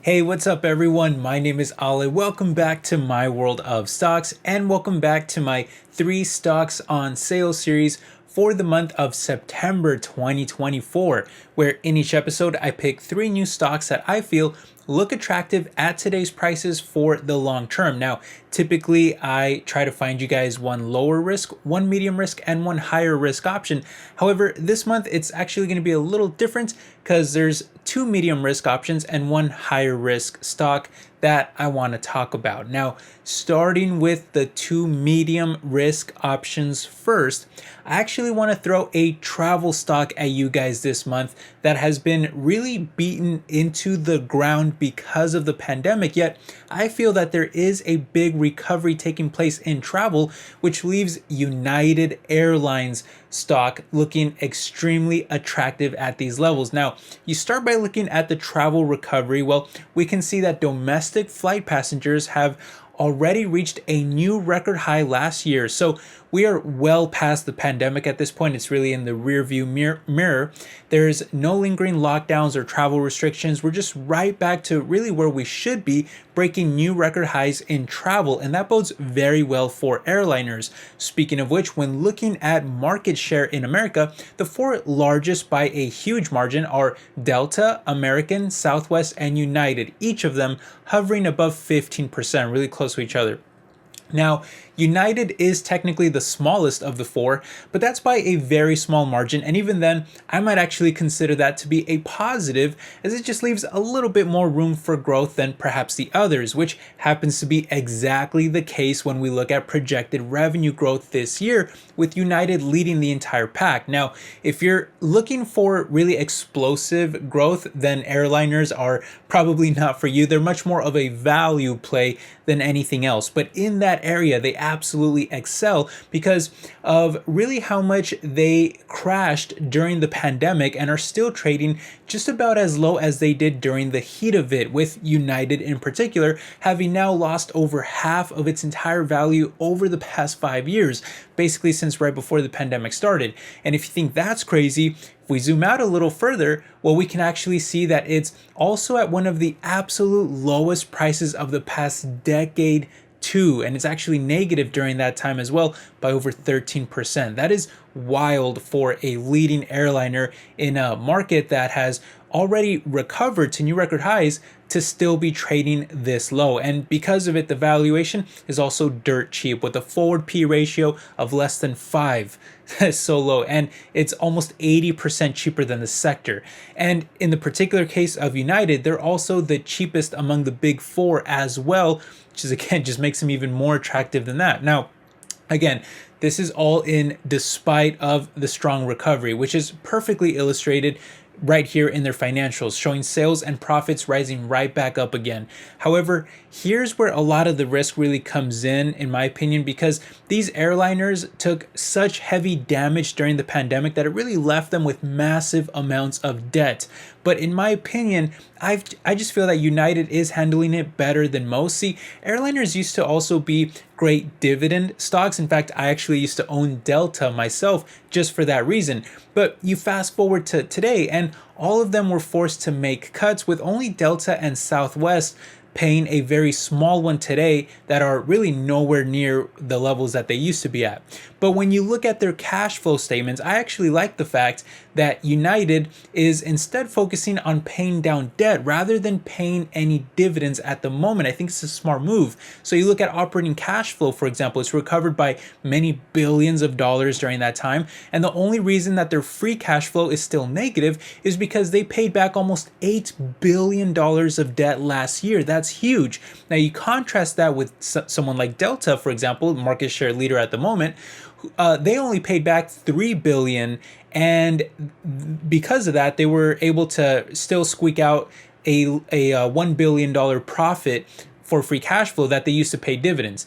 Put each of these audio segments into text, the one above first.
Hey, what's up, everyone? My name is Ale. Welcome back to my world of stocks, and welcome back to my 3 stocks on sale series for the month of September 2024, where in each episode I pick 3 new stocks that I feel look attractive at today's prices for the long term. Now, typically I try to find you guys one lower risk, one medium risk, and one higher risk option. However, this month it's actually going to be a little different because there's 2 medium risk options and one higher risk stock that I want to talk about. Now, starting with the 2 medium risk options first, I actually want to throw a travel stock at you guys this month that has been really beaten into the ground because of the pandemic. Yet, I feel that there is a big recovery taking place in travel, which leaves United Airlines stock looking extremely attractive at these levels. Now, you start by looking at the travel recovery. Well, we can see that domestic flight passengers have already reached a new record high last year. So we are well past the pandemic at this point. It's really in the rear view mirror. There's no lingering lockdowns or travel restrictions. We're just right back to really where we should be, breaking new record highs in travel. And that bodes very well for airliners. Speaking of which, when looking at market share in America, the 4 largest by a huge margin are Delta, American, Southwest, and United, each of them hovering above 15%, really close to each other. Now, United is technically the smallest of the 4, but that's by a very small margin, and even then, I might actually consider that to be a positive, as it just leaves a little bit more room for growth than perhaps the others, which happens to be exactly the case when we look at projected revenue growth this year, with United leading the entire pack. Now, if you're looking for really explosive growth, then airliners are probably not for you. They're much more of a value play than anything else, but in that area, they absolutely excel because of really how much they crashed during the pandemic and are still trading just about as low as they did during the heat of it, with United in particular having now lost over half of its entire value over the past 5 years, basically since right before the pandemic started. And if you think that's crazy, if we zoom out a little further, well, we can actually see that it's also at one of the absolute lowest prices of the past decade too, and it's actually negative during that time as well by over 13%. That is wild for a leading airliner in a market that has already recovered to new record highs to still be trading this low. And because of it, the valuation is also dirt cheap with a forward P ratio of less than 5. That's so low, and it's almost 80% cheaper than the sector. And in the particular case of United, they're also the cheapest among the big 4 as well, which is again just makes them even more attractive than that. Now, again, this is all in despite of the strong recovery, which is perfectly illustrated right here in their financials, showing sales and profits rising right back up again. However, here's where a lot of the risk really comes in my opinion, because these airliners took such heavy damage during the pandemic that it really left them with massive amounts of debt. But in my opinion, I just feel that United is handling it better than most. See, airliners used to also be great dividend stocks. In fact, I actually used to own Delta myself just for that reason. But you fast forward to today, and all of them were forced to make cuts, with only Delta and Southwest paying a very small one today that are really nowhere near the levels that they used to be at. But when you look at their cash flow statements, I actually like the fact that United is instead focusing on paying down debt rather than paying any dividends at the moment. I think it's a smart move. So you look at operating cash flow, for example, it's recovered by many billions of dollars during that time. And the only reason that their free cash flow is still negative is because they paid back almost $8 billion of debt last year. That's huge. Now you contrast that with someone like Delta, for example, market share leader at the moment. They only paid back $3 billion, and because of that, they were able to still squeak out a $1 billion profit for free cash flow that they used to pay dividends.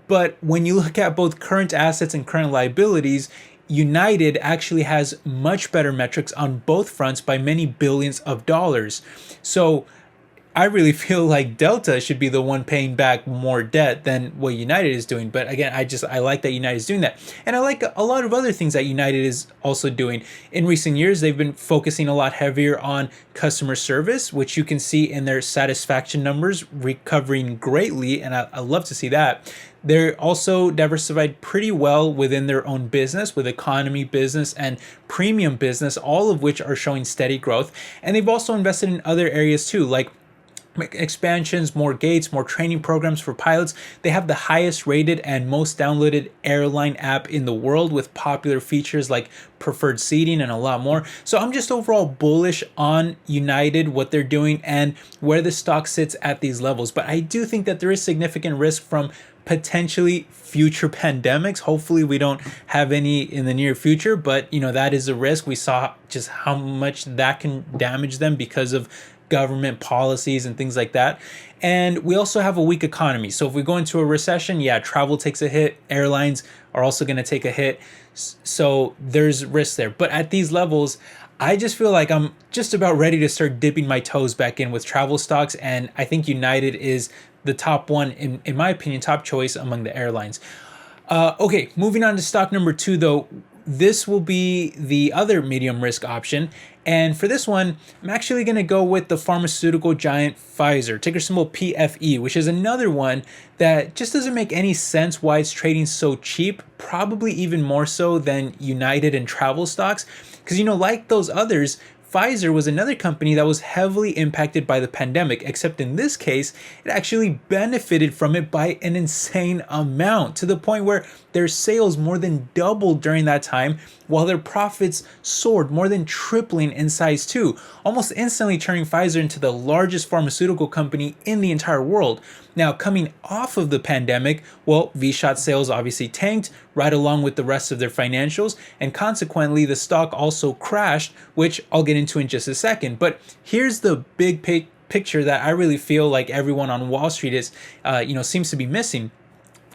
But when you look at both current assets and current liabilities, United actually has much better metrics on both fronts by many billions of dollars. So I really feel like Delta should be the one paying back more debt than what United is doing. But again, I like that United is doing that. And I like a lot of other things that United is also doing. In recent years, they've been focusing a lot heavier on customer service, which you can see in their satisfaction numbers recovering greatly. And I love to see that. They're also diversified pretty well within their own business, with economy business and premium business, all of which are showing steady growth. And they've also invested in other areas too, like expansions, more gates, more training programs for pilots. They have the highest rated and most downloaded airline app in the world, with popular features like preferred seating and a lot more. So I'm just overall bullish on United, what they're doing, and where the stock sits at these levels. But I do think that there is significant risk from potentially future pandemics. Hopefully we don't have any in the near future, but that is a risk. We saw just how much that can damage them because of government policies and things like that. And we also have a weak economy. So if we go into a recession, yeah, travel takes a hit. Airlines are also going to take a hit. So there's risk there. But at these levels, I just feel like I'm just about ready to start dipping my toes back in with travel stocks. And I think United is the top one, in my opinion, top choice among the airlines. Okay, moving on to stock number 2, though. This will be the other medium risk option. And for this one, I'm actually going to go with the pharmaceutical giant Pfizer, ticker symbol PFE, which is another one that just doesn't make any sense why it's trading so cheap, probably even more so than United and travel stocks. Because, like those others, Pfizer was another company that was heavily impacted by the pandemic, except in this case, it actually benefited from it by an insane amount, to the point where their sales more than doubled during that time, while their profits soared, more than tripling in size too, almost instantly turning Pfizer into the largest pharmaceutical company in the entire world. Now, coming off of the pandemic, well, V-Shot sales obviously tanked right along with the rest of their financials, and consequently the stock also crashed, which I'll get into in just a second. But here's the big picture that I really feel like everyone on Wall Street is, seems to be missing.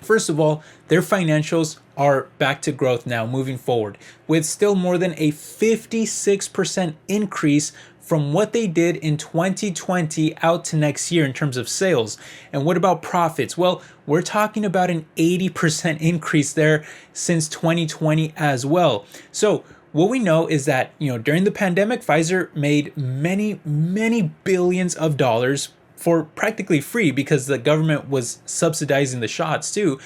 First of all, their financials are back to growth now moving forward, with still more than a 56% increase from what they did in 2020 out to next year in terms of sales. And what about profits? Well, we're talking about an 80% increase there since 2020 as well. So what we know is that, during the pandemic, Pfizer made many, many billions of dollars for practically free, because the government was subsidizing the shots too.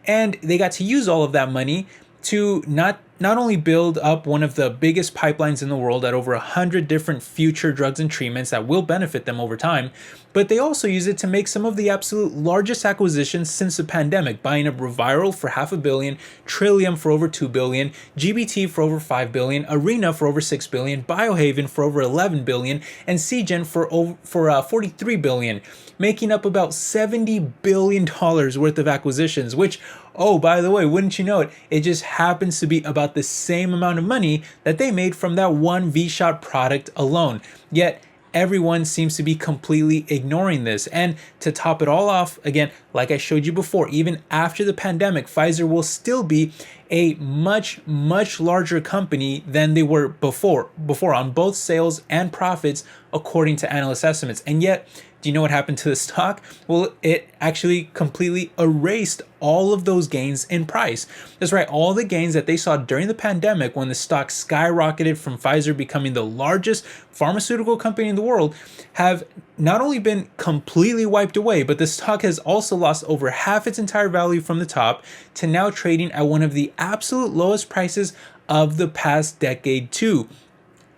And they got to use all of that money to not only build up one of the biggest pipelines in the world at over 100 different future drugs and treatments that will benefit them over time, but they also use it to make some of the absolute largest acquisitions since the pandemic, buying up Reviral for $500 million, Trillium for over $2 billion, GBT for over $5 billion, Arena for over $6 billion, Biohaven for over $11 billion, and Seagen for $43 billion, making up about $70 billion worth of acquisitions, which, oh, by the way, wouldn't you know it, it just happens to be about the same amount of money that they made from that one V-Shot product alone. Yet everyone seems to be completely ignoring this. And to top it all off, again, like I showed you before, even after the pandemic, Pfizer will still be a much, much larger company than they were before on both sales and profits, according to analyst estimates. And yet, do you know what happened to the stock? Well, it actually completely erased all of those gains in price. That's right, all the gains that they saw during the pandemic when the stock skyrocketed from Pfizer becoming the largest pharmaceutical company in the world have not only been completely wiped away, but the stock has also lost over half its entire value from the top to now trading at one of the absolute lowest prices of the past decade too,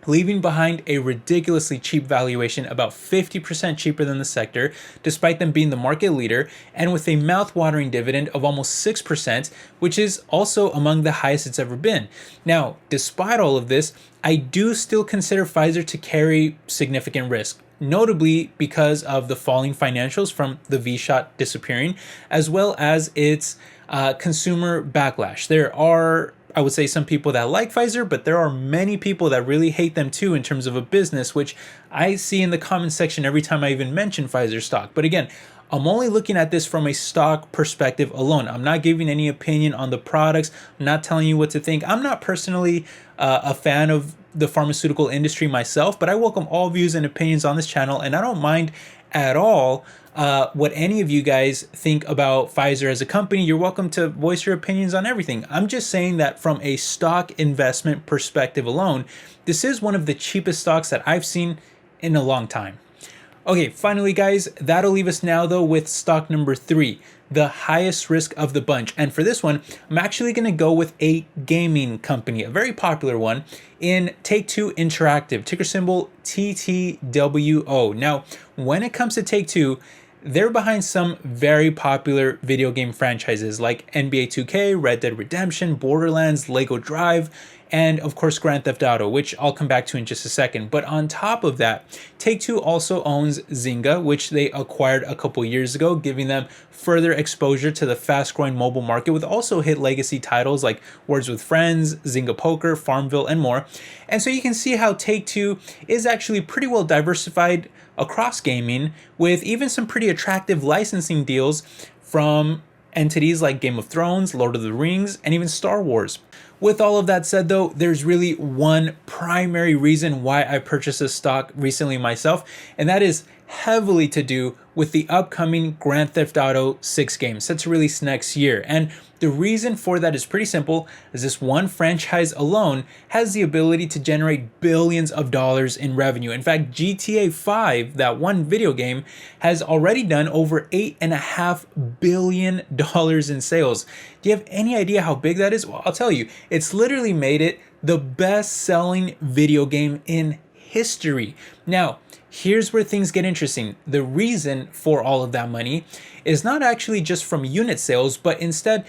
leaving behind a ridiculously cheap valuation, about 50% cheaper than the sector, despite them being the market leader, and with a mouth-watering dividend of almost 6%, which is also among the highest it's ever been. Now, despite all of this, I do still consider Pfizer to carry significant risk, notably because of the falling financials from the V-Shot disappearing, as well as its consumer backlash. There are, I would say, some people that like Pfizer, but there are many people that really hate them too in terms of a business, which I see in the comment section every time I even mention Pfizer stock. But again, I'm only looking at this from a stock perspective alone. I'm not giving any opinion on the products. I'm not telling you what to think. I'm not personally a fan of the pharmaceutical industry myself, but I welcome all views and opinions on this channel, and I don't mind at all what any of you guys think about Pfizer as a company. You're welcome to voice your opinions on everything. I'm just saying that from a stock investment perspective alone, this is one of the cheapest stocks that I've seen in a long time. Okay, finally, guys, that'll leave us now, though, with stock number 3, the highest risk of the bunch. And for this one, I'm actually going to go with a gaming company, a very popular one in Take-Two Interactive, ticker symbol TTWO. Now, when it comes to Take-Two, they're behind some very popular video game franchises like NBA 2K, Red Dead Redemption, Borderlands, Lego Drive, and of course Grand Theft Auto, which I'll come back to in just a second. But on top of that, Take-Two also owns Zynga, which they acquired a couple years ago, giving them further exposure to the fast-growing mobile market with also hit legacy titles like Words with Friends, Zynga Poker, Farmville, and more. And so you can see how Take-Two is actually pretty well diversified across gaming, with even some pretty attractive licensing deals from entities like Game of Thrones, Lord of the Rings, and even Star Wars. With all of that said, though, there's really one primary reason why I purchased this stock recently myself, and that is heavily to do with the upcoming Grand Theft Auto 6 game set to release next year. And the reason for that is pretty simple, as this one franchise alone has the ability to generate billions of dollars in revenue. In fact, GTA 5, that one video game, has already done over $8.5 billion in sales. Do you have any idea how big that is? Well, I'll tell you, it's literally made it the best-selling video game in history. Now, here's where things get interesting. The reason for all of that money is not actually just from unit sales, but instead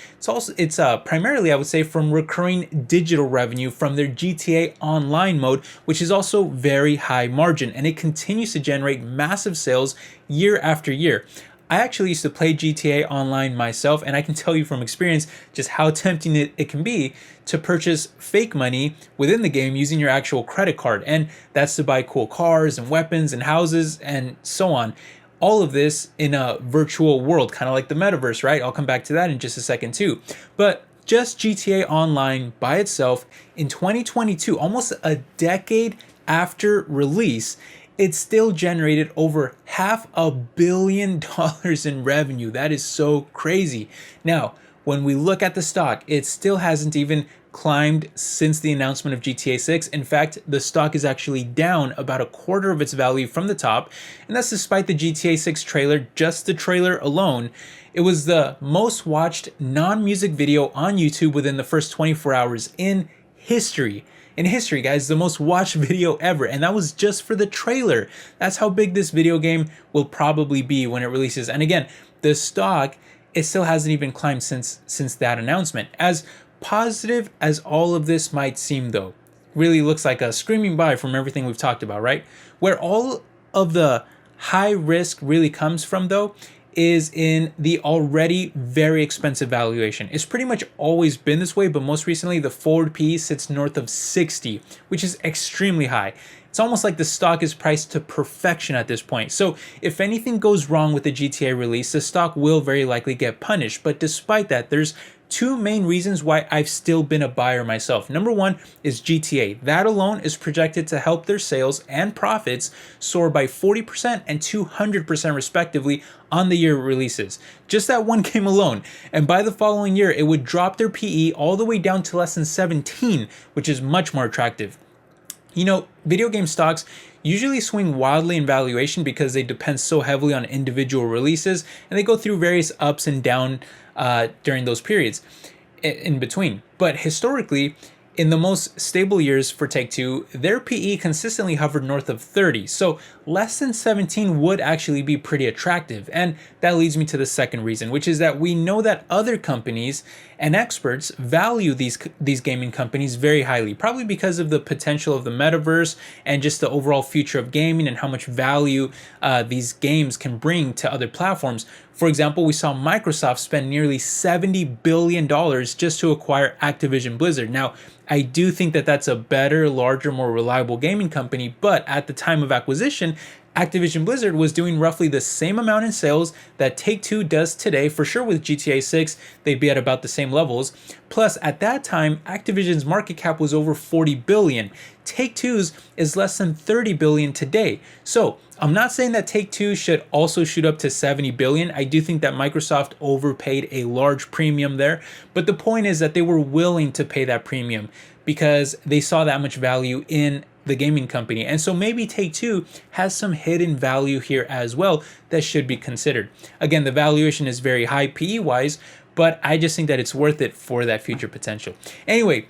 it's primarily, I would say, from recurring digital revenue from their GTA Online mode, which is also very high margin, and it continues to generate massive sales year after year. I actually used to play GTA Online myself, and I can tell you from experience just how tempting it can be to purchase fake money within the game using your actual credit card. And that's to buy cool cars and weapons and houses and so on. All of this in a virtual world, kind of like the metaverse, right? I'll come back to that in just a second too. But just GTA Online by itself in 2022, almost a decade after release, it still generated over $500 million in revenue. That is so crazy. Now, when we look at the stock, it still hasn't even climbed since the announcement of GTA 6. In fact, the stock is actually down about a quarter of its value from the top, and that's despite the GTA 6 trailer. Just the trailer alone, it was the most watched non-music video on YouTube within the first 24 hours in history. In history, guys, the most watched video ever, and that was just for the trailer. That's how big this video game will probably be when it releases. And again, the stock, it still hasn't even climbed since that announcement. As positive as all of this might seem, though, really looks like a screaming buy from everything we've talked about, right? Where all of the high risk really comes from, though, is in the already very expensive valuation. It's pretty much always been this way, but most recently the forward PE sits north of 60, which is extremely high. It's almost like the stock is priced to perfection at this point. So if anything goes wrong with the GTA release, the stock will very likely get punished. But despite that, there's two main reasons why I've still been a buyer myself. Number one is GTA. That alone is projected to help their sales and profits soar by 40% and 200% respectively on the year it releases. Just that one game alone. And by the following year, it would drop their PE all the way down to less than 17, which is much more attractive. You know, video game stocks usually swing wildly in valuation because they depend so heavily on individual releases, and they go through various ups and downs during those periods in between. But historically, in the most stable years for Take-Two, their PE consistently hovered north of 30. So less than 17 would actually be pretty attractive. And that leads me to the second reason, which is that we know that other companies and experts value these gaming companies very highly, probably because of the potential of the metaverse and just the overall future of gaming and how much value these games can bring to other platforms. For example, we saw Microsoft spend nearly $70 billion just to acquire Activision Blizzard. Now, I do think that that's a better, larger, more reliable gaming company, but at the time of acquisition, Activision Blizzard was doing roughly the same amount in sales that Take-Two does today. For sure with GTA 6, they'd be at about the same levels. Plus, at that time, Activision's market cap was over 40 billion. Take-Two's is less than 30 billion today. So, I'm not saying that Take-Two should also shoot up to 70 billion. I do think that Microsoft overpaid a large premium there, but the point is that they were willing to pay that premium because they saw that much value in the gaming company. And so maybe Take-Two has some hidden value here as well that should be considered. Again, the valuation is very high PE wise, but I just think that it's worth it for that future potential. Anyway,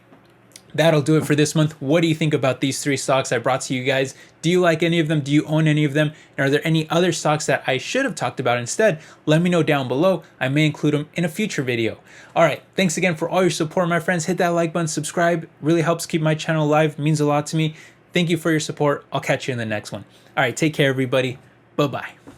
that'll do it for this month. What do you think about these 3 stocks I brought to you guys? Do you like any of them? Do you own any of them? And are there any other stocks that I should have talked about instead? Let me know down below. I may include them in a future video. All right, thanks again for all your support, my friends. Hit that like button, subscribe. Really helps keep my channel alive. It means a lot to me. Thank you for your support. I'll catch you in the next one. All right, take care, everybody. Bye-bye.